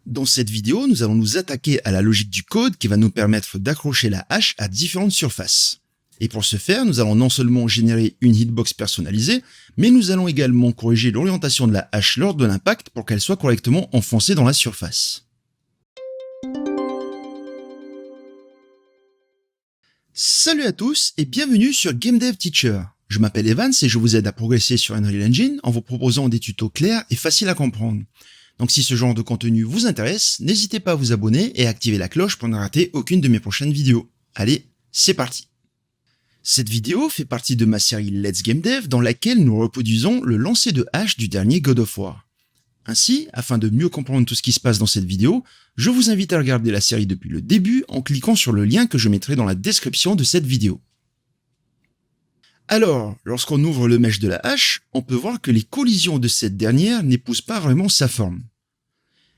Dans cette vidéo, nous allons nous attaquer à la logique du code qui va nous permettre d'accrocher la hache à différentes surfaces. Et pour ce faire, nous allons non seulement générer une hitbox personnalisée, mais nous allons également corriger l'orientation de la hache lors de l'impact pour qu'elle soit correctement enfoncée dans la surface. Salut à tous et bienvenue sur Game Dev Teacher. Je m'appelle Evans et je vous aide à progresser sur Unreal Engine en vous proposant des tutos clairs et faciles à comprendre. Donc si ce genre de contenu vous intéresse, n'hésitez pas à vous abonner et à activer la cloche pour ne rater aucune de mes prochaines vidéos. Allez, c'est parti. Cette vidéo fait partie de ma série Let's Game Dev dans laquelle nous reproduisons le lancer de hache du dernier God of War. Ainsi, afin de mieux comprendre tout ce qui se passe dans cette vidéo, je vous invite à regarder la série depuis le début en cliquant sur le lien que je mettrai dans la description de cette vidéo. Alors, lorsqu'on ouvre le mesh de la hache, on peut voir que les collisions de cette dernière n'épousent pas vraiment sa forme.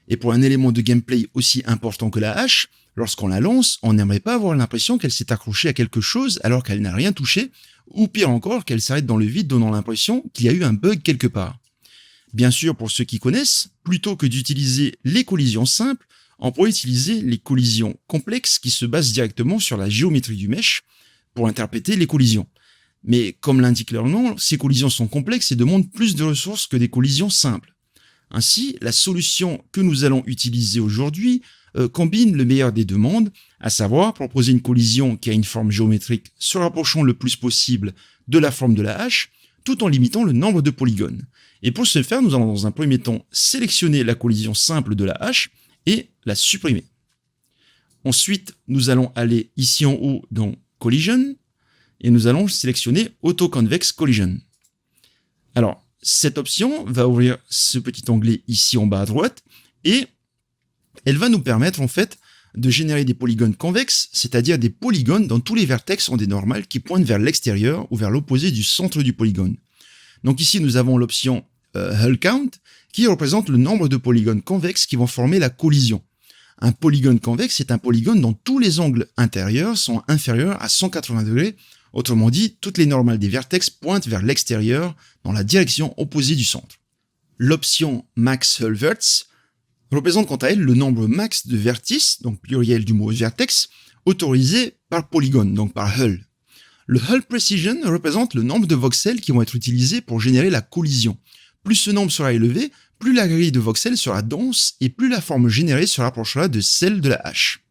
Et pour un élément de gameplay aussi important que la hache, lorsqu'on la lance, on n'aimerait pas avoir l'impression qu'elle s'est accrochée à quelque chose alors qu'elle n'a rien touché, ou pire encore, qu'elle s'arrête dans le vide donnant l'impression qu'il y a eu un bug quelque part. Bien sûr, pour ceux qui connaissent, plutôt que d'utiliser les collisions simples, on pourrait utiliser les collisions complexes qui se basent directement sur la géométrie du mesh pour interpréter les collisions. Mais comme l'indique leur nom, ces collisions sont complexes et demandent plus de ressources que des collisions simples. Ainsi, la solution que nous allons utiliser aujourd'hui combine le meilleur des deux mondes, à savoir proposer une collision qui a une forme géométrique se rapprochant le plus possible de la forme de la hache, tout en limitant le nombre de polygones. Et pour ce faire, nous allons dans un premier temps sélectionner la collision simple de la hache et la supprimer. Ensuite, nous allons aller ici en haut dans Collision et nous allons sélectionner Auto Convex Collision. Alors, cette option va ouvrir ce petit onglet ici en bas à droite et elle va nous permettre en fait de générer des polygones convexes, c'est-à-dire des polygones dont tous les vertex ont des normales qui pointent vers l'extérieur ou vers l'opposé du centre du polygone. Donc ici nous avons l'option Hull Count qui représente le nombre de polygones convexes qui vont former la collision. Un polygone convexe est un polygone dont tous les angles intérieurs sont inférieurs à 180 degrés. Autrement dit, toutes les normales des vertex pointent vers l'extérieur dans la direction opposée du centre. L'option Max Hull Verts représente quant à elle le nombre max de vertices, donc pluriel du mot vertex, autorisé par polygone, donc par Hull. Le Hull Precision représente le nombre de voxels qui vont être utilisés pour générer la collision. Plus ce nombre sera élevé, plus la grille de voxels sera dense et plus la forme générée se rapprochera de celle de la hache.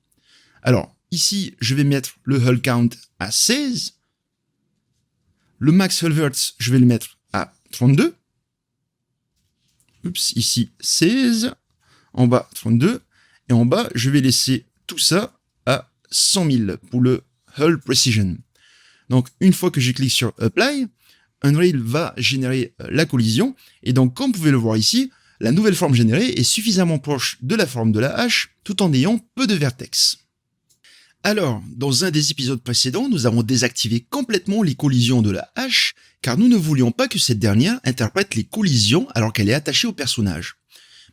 Alors, ici, je vais mettre le Hull Count à 16. Le Max Hull Verts, je vais le mettre à 32. Oups, ici 16. En bas 32. Et en bas, je vais laisser tout ça à 100 000 pour le Hull Precision. Donc, une fois que je clique sur Apply, Unreal va générer la collision. Et donc, comme vous pouvez le voir ici, la nouvelle forme générée est suffisamment proche de la forme de la hache, tout en ayant peu de vertex. Alors, dans un des épisodes précédents, nous avons désactivé complètement les collisions de la hache, car nous ne voulions pas que cette dernière interprète les collisions alors qu'elle est attachée au personnage.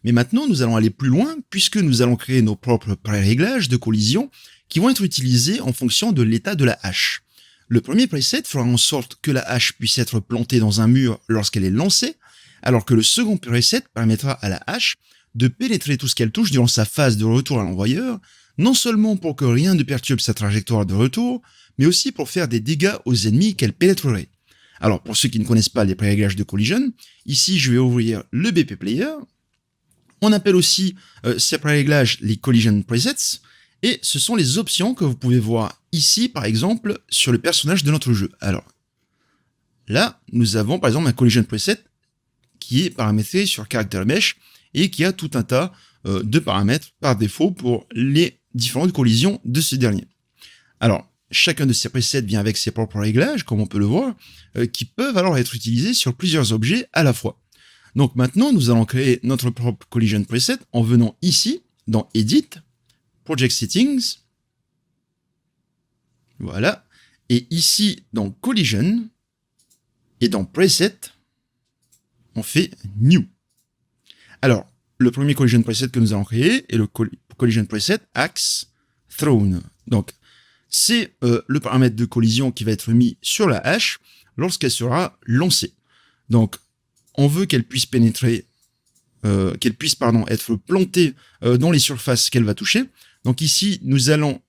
Mais maintenant, nous allons aller plus loin, puisque nous allons créer nos propres pré-réglages de collision qui vont être utilisés en fonction de l'état de la hache. Le premier preset fera en sorte que la hache puisse être plantée dans un mur lorsqu'elle est lancée, alors que le second preset permettra à la hache de pénétrer tout ce qu'elle touche durant sa phase de retour à l'envoyeur, non seulement pour que rien ne perturbe sa trajectoire de retour, mais aussi pour faire des dégâts aux ennemis qu'elle pénétrerait. Alors, pour ceux qui ne connaissent pas les pré-réglages de collision, ici je vais ouvrir le BP Player. On appelle aussi ces pré-réglages les collision presets, et ce sont les options que vous pouvez voir ici, par exemple, sur le personnage de notre jeu. Alors, là, nous avons par exemple un collision preset qui est paramétré sur Character Mesh et qui a tout un tas de paramètres par défaut pour les différentes collisions de ce dernier. Alors, chacun de ces presets vient avec ses propres réglages, comme on peut le voir, qui peuvent alors être utilisés sur plusieurs objets à la fois. Donc maintenant, nous allons créer notre propre collision preset en venant ici, dans Edit, Project Settings, voilà, et ici, dans Collision, et dans Preset, on fait New. Alors, le premier collision preset que nous allons créer est le collision preset Axe Thrown. Donc, c'est le paramètre de collision qui va être mis sur la hache lorsqu'elle sera lancée. Donc, on veut qu'elle puisse pénétrer qu'elle puisse être plantée dans les surfaces qu'elle va toucher. Donc ici, nous allons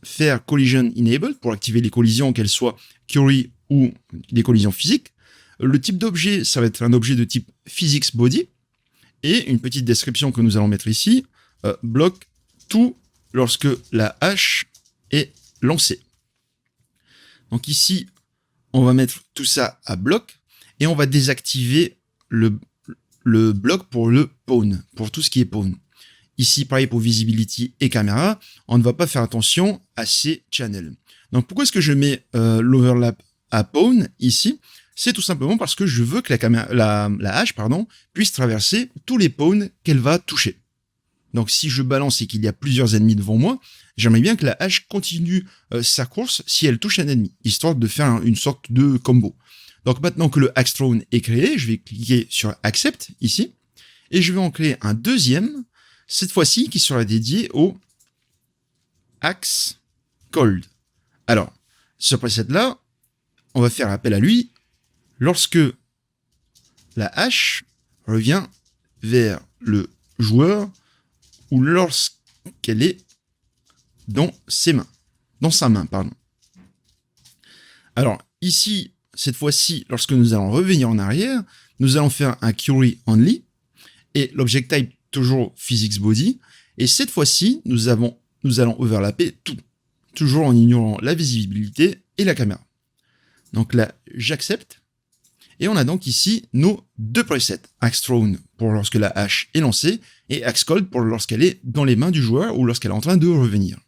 faire collision enable pour activer les collisions, qu'elles soient query ou des collisions physiques. Le type d'objet, ça va être un objet de type physics body. Et une petite description que nous allons mettre ici, bloque tout lorsque la hache est lancée. Donc ici, on va mettre tout ça à bloc et on va désactiver le bloc pour le pawn, pour tout ce qui est pawn. Ici, pareil pour visibility et caméra, on ne va pas faire attention à ces channels. Donc pourquoi est-ce que je mets l'overlap à pawn ici? C'est tout simplement parce que je veux que la hache puisse traverser tous les pawns qu'elle va toucher. Donc si je balance et qu'il y a plusieurs ennemis devant moi, j'aimerais bien que la hache continue sa course si elle touche un ennemi, histoire de faire une sorte de combo. Donc maintenant que le axe thrown est créé, je vais cliquer sur accept ici, et je vais en créer un deuxième, cette fois-ci qui sera dédié au axe cold. Alors, ce preset-là, on va faire appel à lui lorsque la hache revient vers le joueur ou lorsqu'elle est dans sa main. Alors ici, cette fois-ci, lorsque nous allons revenir en arrière, nous allons faire un query only et l'object type toujours physics body. Et cette fois-ci, nous allons overlapper tout, toujours en ignorant la visibilité et la caméra. Donc là, j'accepte. Et on a donc ici nos deux presets. Axe thrown pour lorsque la hache est lancée et axe cold pour lorsqu'elle est dans les mains du joueur ou lorsqu'elle est en train de revenir.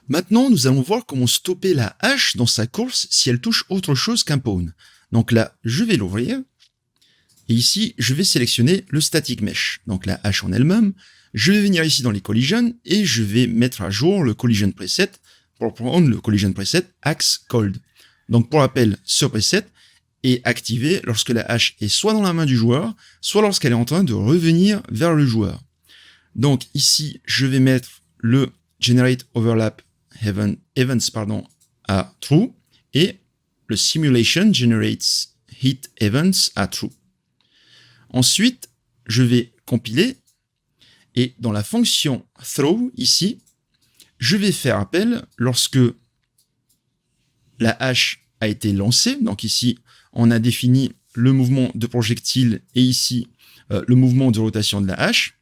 Maintenant, nous allons voir comment stopper la hache dans sa course si elle touche autre chose qu'un pawn. Donc là, je vais l'ouvrir. Et ici, je vais sélectionner le static mesh. Donc la hache en elle-même. Je vais venir ici dans les collisions et je vais mettre à jour le collision preset pour prendre le collision preset axe cold. Donc pour rappel, ce preset est activé lorsque la hache est soit dans la main du joueur, soit lorsqu'elle est en train de revenir vers le joueur. Donc ici, je vais mettre le generate overlap events à true et le simulation generates hit events à true. Ensuite, je vais compiler et dans la fonction throw ici, je vais faire appel lorsque la hache a été lancée. Donc ici, on a défini le mouvement de projectile et ici, le mouvement de rotation de la hache.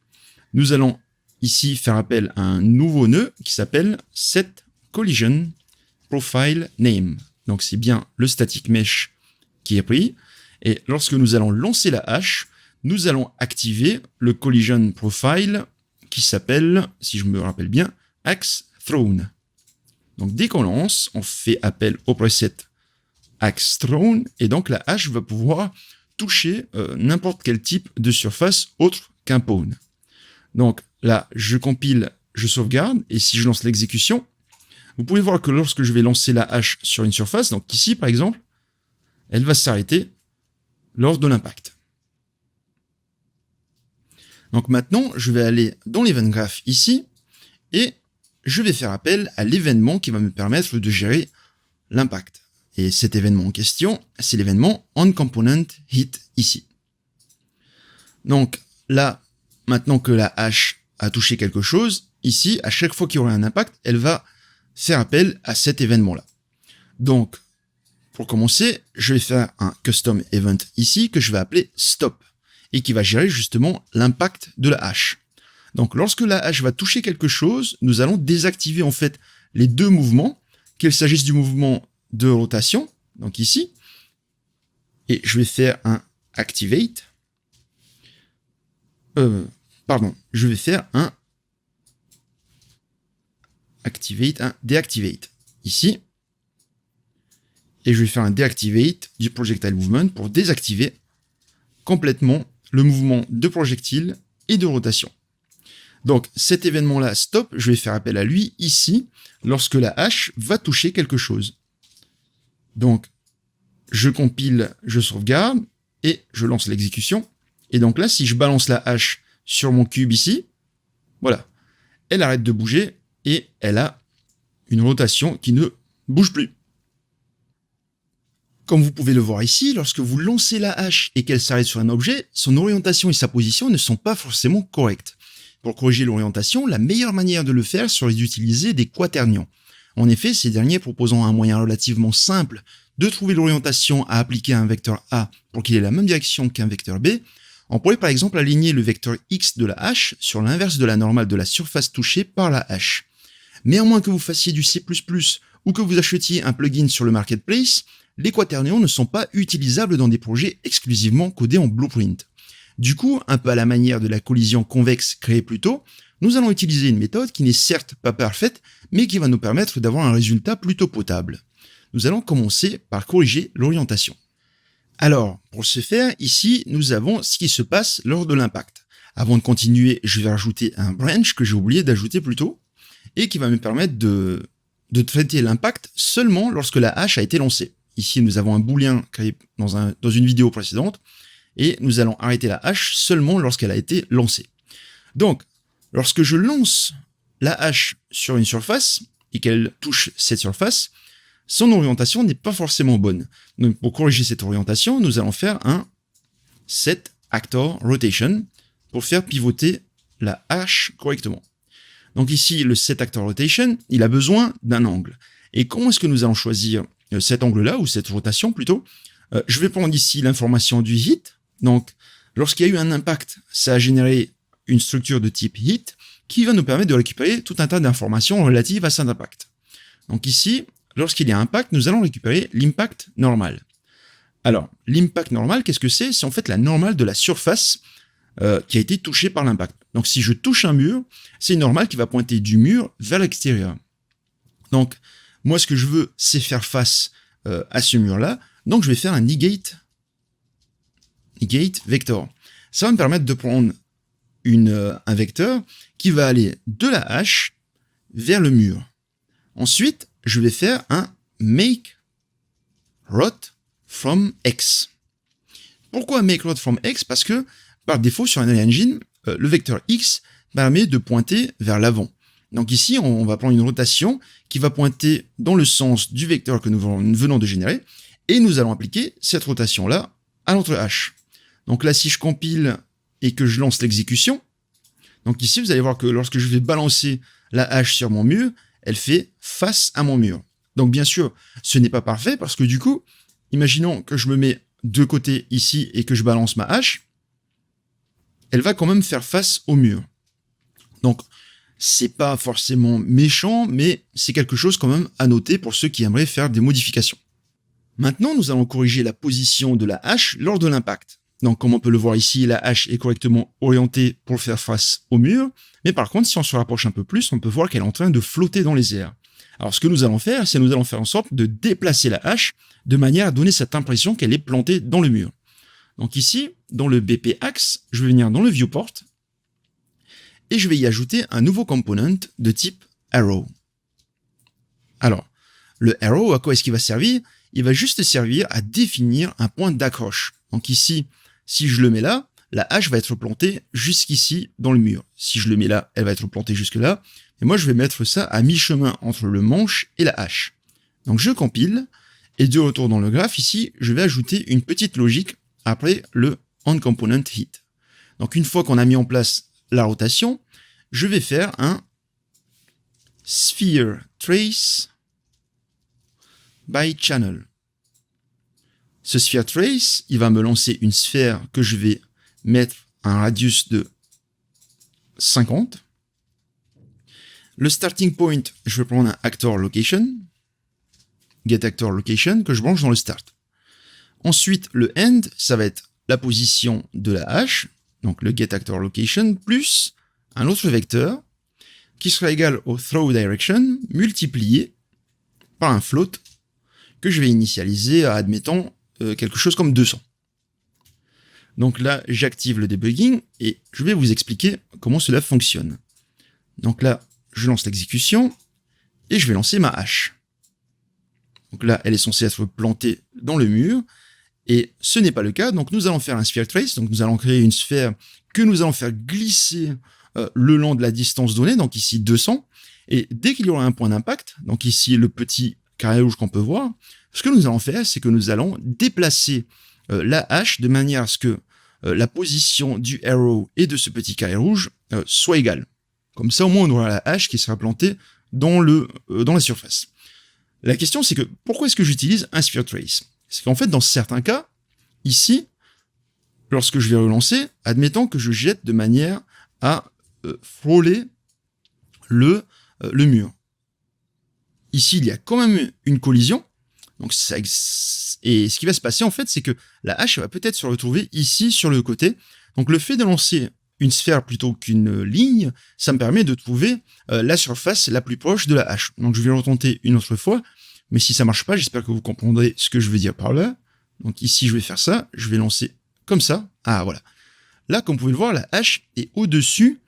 Nous allons ici faire appel à un nouveau nœud qui s'appelle setCollisionProfileName. Donc c'est bien le static mesh qui est pris. Et lorsque nous allons lancer la hache, nous allons activer le collision profile qui s'appelle, si je me rappelle bien, axe thrown. Donc dès qu'on lance, on fait appel au preset axe thrown et donc la hache va pouvoir toucher n'importe quel type de surface autre qu'un pawn. Donc là, je compile, je sauvegarde et si je lance l'exécution, vous pouvez voir que lorsque je vais lancer la hache sur une surface, donc ici par exemple, elle va s'arrêter lors de l'impact. Donc maintenant, je vais aller dans l'event graph ici et je vais faire appel à l'événement qui va me permettre de gérer l'impact. Et cet événement en question, c'est l'événement onComponentHit ici. Donc là, maintenant que la hache a touché quelque chose, ici, à chaque fois qu'il y aura un impact, elle va faire appel à cet événement-là. Donc, pour commencer, je vais faire un custom event ici que je vais appeler stop et qui va gérer justement l'impact de la hache. Donc, lorsque la hache va toucher quelque chose, nous allons désactiver en fait les deux mouvements, qu'il s'agisse du mouvement de rotation, donc ici, et je vais faire un activate, je vais faire un activate, un deactivate, ici, et je vais faire un deactivate du projectile movement pour désactiver complètement le mouvement de projectile et de rotation. Donc cet événement-là, stop, je vais faire appel à lui ici, lorsque la hache va toucher quelque chose. Donc, je compile, je sauvegarde, et je lance l'exécution. Et donc là, si je balance la hache sur mon cube ici, voilà, elle arrête de bouger, et elle a une rotation qui ne bouge plus. Comme vous pouvez le voir ici, lorsque vous lancez la hache et qu'elle s'arrête sur un objet, son orientation et sa position ne sont pas forcément correctes. Pour corriger l'orientation, la meilleure manière de le faire serait d'utiliser des quaternions. En effet, ces derniers proposant un moyen relativement simple de trouver l'orientation à appliquer à un vecteur A pour qu'il ait la même direction qu'un vecteur B, on pourrait par exemple aligner le vecteur X de la hache sur l'inverse de la normale de la surface touchée par la hache. Mais à moins que vous fassiez du C++ ou que vous achetiez un plugin sur le marketplace, les quaternions ne sont pas utilisables dans des projets exclusivement codés en Blueprint. Du coup, un peu à la manière de la collision convexe créée plus tôt, nous allons utiliser une méthode qui n'est certes pas parfaite, mais qui va nous permettre d'avoir un résultat plutôt potable. Nous allons commencer par corriger l'orientation. Alors, pour ce faire, ici, nous avons ce qui se passe lors de l'impact. Avant de continuer, je vais rajouter un branch que j'ai oublié d'ajouter plus tôt, et qui va me permettre de traiter l'impact seulement lorsque la hache a été lancée. Ici, nous avons un booléen créé dans une vidéo précédente, et nous allons arrêter la hache seulement lorsqu'elle a été lancée. Donc, lorsque je lance la hache sur une surface, et qu'elle touche cette surface, son orientation n'est pas forcément bonne. Donc, pour corriger cette orientation, nous allons faire un set actor rotation pour faire pivoter la hache correctement. Donc ici, le set actor rotation, il a besoin d'un angle. Et comment est-ce que nous allons choisir cet angle-là, ou cette rotation plutôt? Je vais prendre ici l'information du hit. Donc, lorsqu'il y a eu un impact, ça a généré une structure de type hit qui va nous permettre de récupérer tout un tas d'informations relatives à cet impact. Donc ici, lorsqu'il y a impact, nous allons récupérer l'impact normal. Alors, l'impact normal, qu'est-ce que c'est? C'est en fait la normale de la surface qui a été touchée par l'impact. Donc si je touche un mur, c'est une normale qui va pointer du mur vers l'extérieur. Donc, moi, ce que je veux, c'est faire face à ce mur-là. Donc, je vais faire un negate vector. Ça va me permettre de prendre un vecteur qui va aller de la hache vers le mur. Ensuite, je vais faire un make rot from X. Pourquoi make rot from X? Parce que, par défaut, sur Unreal Engine, le vecteur X permet de pointer vers l'avant. Donc ici, on va prendre une rotation qui va pointer dans le sens du vecteur que nous venons de générer, et nous allons appliquer cette rotation-là à notre hache. Donc là, si je compile et que je lance l'exécution, donc ici, vous allez voir que lorsque je vais balancer la hache sur mon mur, elle fait face à mon mur. Donc bien sûr, ce n'est pas parfait, parce que du coup, imaginons que je me mets de côté ici et que je balance ma hache, elle va quand même faire face au mur. Donc, c'est pas forcément méchant, mais c'est quelque chose quand même à noter pour ceux qui aimeraient faire des modifications. Maintenant, nous allons corriger la position de la hache lors de l'impact. Donc, comme on peut le voir ici, la hache est correctement orientée pour faire face au mur, mais par contre, si on se rapproche un peu plus, on peut voir qu'elle est en train de flotter dans les airs. Alors, ce que nous allons faire, c'est nous allons faire en sorte de déplacer la hache de manière à donner cette impression qu'elle est plantée dans le mur. Donc ici, dans le BP Axe, je vais venir dans le viewport et je vais y ajouter un nouveau component de type arrow. Alors, le arrow, à quoi est-ce qu'il va servir? Il va juste servir à définir un point d'accroche. Donc ici, si je le mets là, la hache va être plantée jusqu'ici dans le mur. Si je le mets là, elle va être plantée jusque là. Et moi, je vais mettre ça à mi-chemin entre le manche et la hache. Donc je compile, et de retour dans le graphe, ici, je vais ajouter une petite logique après le onComponent hit. Donc une fois qu'on a mis en place la rotation, je vais faire un sphere trace by channel. Ce sphere trace, il va me lancer une sphère que je vais mettre à un radius de 50. Le starting point, je vais prendre un actor location, get actor location, que je branche dans le start. Ensuite, le end, ça va être la position de la hache, donc le get actor location, plus un autre vecteur qui sera égal au throw direction multiplié par un float que je vais initialiser à, admettons, quelque chose comme 200. Donc là, j'active le debugging et je vais vous expliquer comment cela fonctionne. Donc là, je lance l'exécution et je vais lancer ma hache. Donc là, elle est censée être plantée dans le mur. Et ce n'est pas le cas, donc nous allons faire un sphere trace, donc nous allons créer une sphère que nous allons faire glisser le long de la distance donnée, donc ici 200, et dès qu'il y aura un point d'impact, donc ici le petit carré rouge qu'on peut voir, Ce que nous allons faire, c'est que nous allons déplacer la hache de manière à ce que la position du arrow et de ce petit carré rouge soit égale. Comme ça, au moins, on aura la hache qui sera plantée dans la surface. La question, c'est que pourquoi est-ce que j'utilise un sphere trace? C'est qu'en fait, dans certains cas, ici, lorsque je vais relancer, admettons que je jette de manière à frôler le mur. Ici, il y a quand même une collision. Donc et ce qui va se passer, en fait, c'est que la hache va peut-être se retrouver ici, sur le côté. Donc, le fait de lancer une sphère plutôt qu'une ligne, ça me permet de trouver la surface la plus proche de la hache. Donc, je vais retenter une autre fois. Mais si ça marche pas, j'espère que vous comprendrez ce que je veux dire par là. Donc, ici, je vais faire ça. Je vais lancer comme ça. Ah, voilà. Là, comme vous pouvez le voir, la hache est au-dessus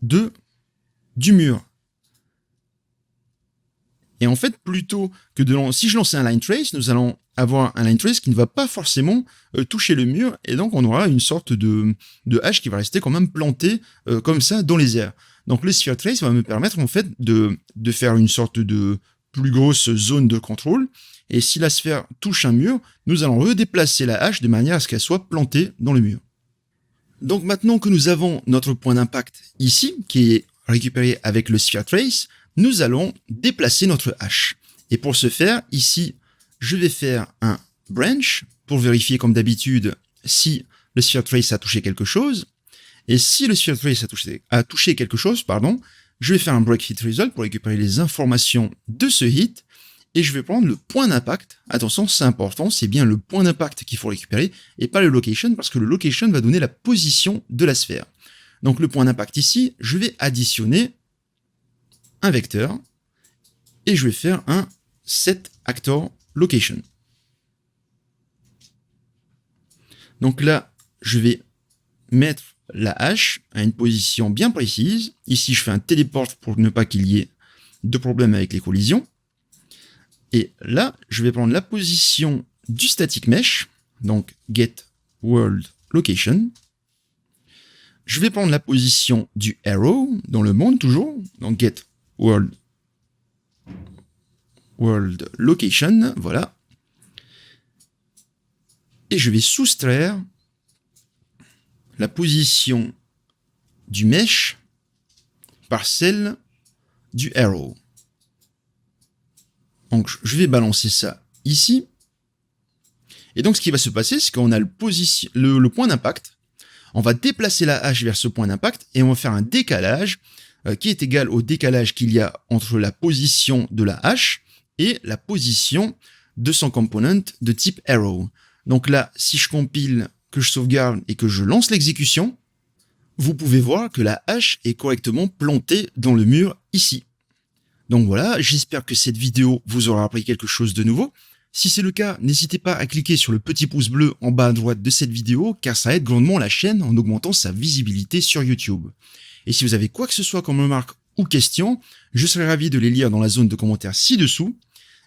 du mur. Et en fait, plutôt que si je lançais un line trace, nous allons avoir un line trace qui ne va pas forcément toucher le mur, et donc on aura une sorte de hache qui va rester quand même plantée comme ça dans les airs. Donc le sphere trace va me permettre en fait de faire une sorte de plus grosse zone de contrôle, et si la sphère touche un mur, nous allons redéplacer la hache de manière à ce qu'elle soit plantée dans le mur. Donc maintenant que nous avons notre point d'impact ici, qui est récupéré avec le sphere trace, nous allons déplacer notre hache. Et pour ce faire, ici, je vais faire un branch pour vérifier comme d'habitude si le sphere trace a touché quelque chose. Et si le sphere trace a touché quelque chose, je vais faire un break hit result pour récupérer les informations de ce hit. Et je vais prendre le point d'impact. Attention, c'est important, c'est bien le point d'impact qu'il faut récupérer et pas le location, parce que le location va donner la position de la sphère. Donc le point d'impact ici, je vais additionner un vecteur et je vais faire un set actor location. Donc là, je vais mettre la hache à une position bien précise. Ici, je fais un téléport pour ne pas qu'il y ait de problème avec les collisions. Et là, je vais prendre la position du static mesh, donc get world location. Je vais prendre la position du arrow dans le monde toujours, donc get world location, voilà. Et je vais soustraire la position du mesh par celle du arrow. Donc je vais balancer ça ici. Et donc ce qui va se passer, c'est qu'on a le point d'impact. On va déplacer la hache vers ce point d'impact et on va faire un décalage qui est égal au décalage qu'il y a entre la position de la hache et la position de son component de type arrow. Donc là, si je compile, que je sauvegarde et que je lance l'exécution, vous pouvez voir que la hache est correctement plantée dans le mur ici. Donc voilà, j'espère que cette vidéo vous aura appris quelque chose de nouveau. Si c'est le cas, n'hésitez pas à cliquer sur le petit pouce bleu en bas à droite de cette vidéo, car ça aide grandement la chaîne en augmentant sa visibilité sur YouTube. Et si vous avez quoi que ce soit comme remarque ou question, je serai ravi de les lire dans la zone de commentaires ci-dessous.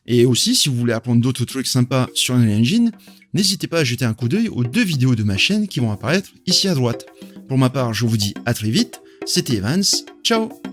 Et aussi, si vous voulez apprendre d'autres trucs sympas sur Unreal Engine, n'hésitez pas à jeter un coup d'œil aux 2 vidéos de ma chaîne qui vont apparaître ici à droite. Pour ma part, je vous dis à très vite, c'était Evans, ciao!